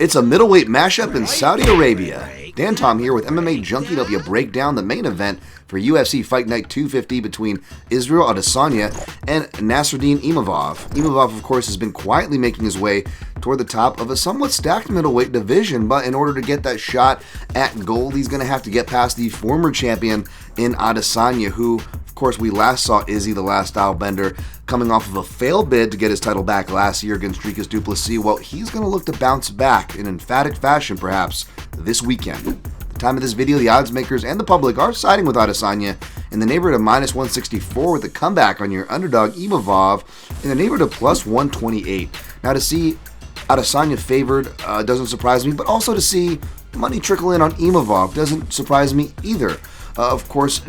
It's a middleweight mashup in Saudi Arabia. Dan Tom here with MMA Junkie to help you break down the main event for UFC Fight Night 250 between Israel Adesanya and Nassourdine Imavov. Imavov, of course, has been quietly making his way toward the top of a somewhat stacked middleweight division, but in order to get that shot at gold, he's going to have to get past the former champion in Adesanya, who, of course, we last saw Izzy, the last style bender, coming off of a failed bid to get his title back last year against Dricus du Plessis. Well, he's going to look to bounce back in emphatic fashion, perhaps, this weekend. At the time of this video, the odds makers and the public are siding with Adesanya in the neighborhood of minus 164 with a comeback on your underdog Imavov in the neighborhood of plus 128. Now, to see Adesanya favored doesn't surprise me, but also to see money trickle in on Imavov doesn't surprise me either. Of course,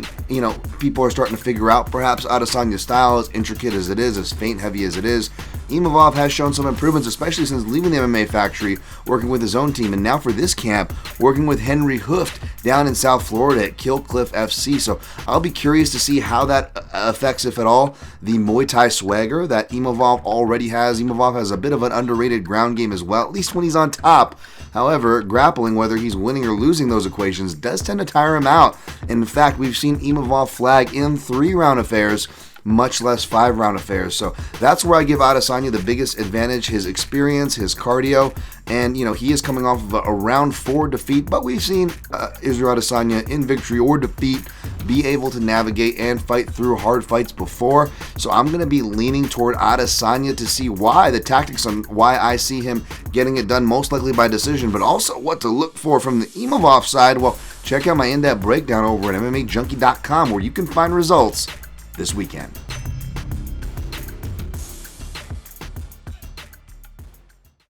people are starting to figure out perhaps Adesanya's style, as intricate as it is, as feint-heavy as it is. Imavov has shown some improvements, especially since leaving the MMA factory, working with his own team, and now for this camp, working with Henry Hooft down in South Florida at Kill Cliff FC. So I'll be curious to see how that affects, if at all, the Muay Thai swagger that Imavov already has. Imavov has a bit of an underrated ground game as well, at least when he's on top. However, grappling, whether he's winning or losing those equations, does tend to tire him out. And in fact, we've seen Imavov flag in 3-round affairs, much less 5-round affairs. So that's where I give Adesanya the biggest advantage, his experience, his cardio, and he is coming off of a round 4 defeat, but we've seen Israel Adesanya in victory or defeat be able to navigate and fight through hard fights before. So I'm going to be leaning toward Adesanya to see why, the tactics on why I see him getting it done most likely by decision, but also what to look for from the Imavov side. Well, check out my in-depth breakdown over at MMAJunkie.com where you can find results this weekend.